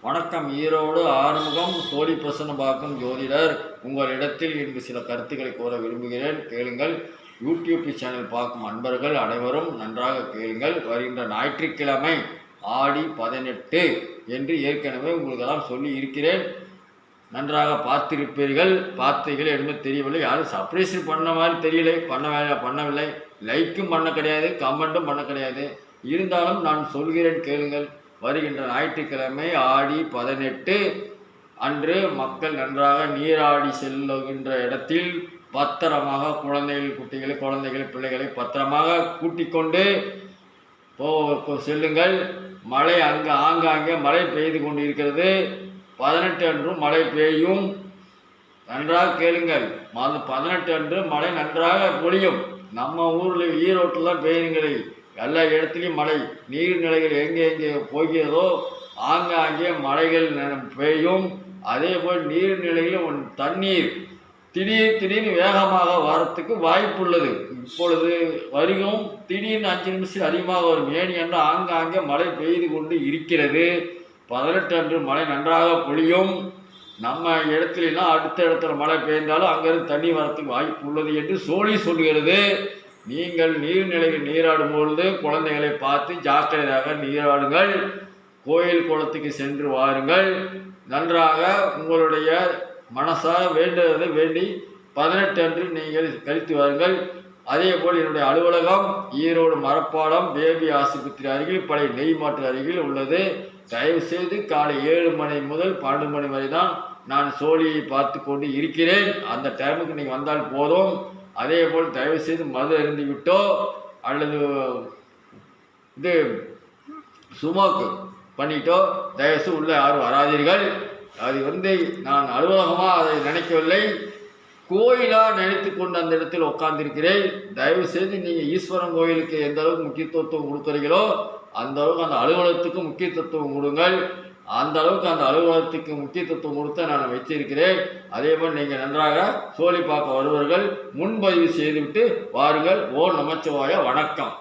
வணக்கம். ஈரோடு ஆறுமுகம் சோழி பிரசன்னபாக்கம் ஜோதிடர். உங்களிடத்தில் இன்று சில கருத்துக்களை கூற விரும்புகிறேன், கேளுங்கள். யூடியூப் சேனல் பார்க்கும் அன்பர்கள் அனைவரும் நன்றாக கேளுங்கள். வருகின்ற ஞாயிற்றுக்கிழமை ஆடி 18 என்று ஏற்கனவே உங்களுக்கெல்லாம் சொல்லி இருக்கிறேன். நன்றாக பார்த்திருப்பீர்கள். பார்த்தீர்கள் என்று தெரியவில்லை. யாரும் சர்ப்ரைஸ் பண்ண மாதிரி தெரியலை, பண்ணவில்லை. லைக்கும் பண்ண கிடையாது, கமெண்ட்டும் பண்ண கிடையாது. இருந்தாலும் நான் சொல்கிறேன், கேளுங்கள். வருகின்ற ஞாயிற்றுக்கிழமை ஆடி 18 அன்று மக்கள் நன்றாக நீராடி செல்லுகின்ற இடத்தில் பத்திரமாக குழந்தைகள் பிள்ளைகளை பத்திரமாக கூட்டிக் கொண்டு செல்லுங்கள். மழை ஆங்காங்கே மழை பெய்து கொண்டு இருக்கிறது. 18 அன்றும் மழை பெய்யும். நன்றாக கேளுங்கள். 18 அன்று மழை நன்றாக பொழியும். நம்ம ஊரில் ஈரோட்டில் தான் பெய்யுங்களே, எல்லா இடத்துலையும் மழை. நீர்நிலைகள் எங்கே போகிறதோ ஆங்காங்கே மழைகள் பெய்யும். அதே போல் நீர்நிலையில் தண்ணீர் திடீர்னு வேகமாக வரத்துக்கு வாய்ப்புள்ளது. இப்பொழுது வருகும் திடீர்னு 5 நிமிஷம் அதிகமாக வரும். ஏன் என்றால் ஆங்காங்கே மழை பெய்து கொண்டு இருக்கிறது. 18 அன்று மழை நன்றாக பொழியும். நம்ம இடத்துலாம் அடுத்த இடத்துல மழை பெய்ந்தாலும் அங்கிருந்து தண்ணி வரத்துக்கு வாய்ப்பு உள்ளது என்று சொல்கிறது. நீங்கள் நீர்நிலைகள் நீராடும் பொழுது குழந்தைகளை பார்த்து ஜாக்கிரதையாக நீராடுங்கள். கோயில் குளத்துக்கு சென்று வாருங்கள். நன்றாக உங்களுடைய மனசாக வேண்டுவதை வேண்டி 18 அன்று நீங்கள் கழித்து வாருங்கள். அதே போல் என்னுடைய அலுவலகம் ஈரோடு மரப்பாலம் பேபி ஆஸ்பத்திரி அருகில் பழைய நெய் மாற்று அருகில் உள்ளது. தயவு செய்து காலை 7 மணி முதல் 12 மணி வரை தான் நான் சோழியை பார்த்து கொண்டு இருக்கிறேன். அந்த டைமுக்கு நீங்கள் வந்தால் போதும். அதே போல் தயவு செய்து மது அருந்தி விட்டோ அல்லது சுமோக்கு பண்ணிட்டோ தயவுசெய்து உள்ள யாரும் வராதீர்கள். அது நான் அலுவலகமாக அதை நினைக்கவில்லை, கோயிலாக நினைத்து கொண்டு அந்த இடத்தில் உட்கார்ந்திருக்கிறேன். தயவு செய்து நீங்கள் ஈஸ்வரன் கோயிலுக்கு எந்த அளவுக்கு முக்கியத்துவம் கொடுக்குறீங்களோ அந்த அளவுக்கு அந்த அலுவலகத்துக்கு முக்கியத்துவம் கொடுங்கள். அந்த அளவுக்கு அந்த அலுவலகத்துக்கு முக்கியத்துவம் கொடுத்து நான் வச்சிருக்கிறேன். அதே போல் நீங்கள் நன்றாக சோழி பார்க்க வருவர்கள் முன்பதிவு செய்துவிட்டு வாருங்கள். ஓ நமச்சிவாய. வணக்கம்.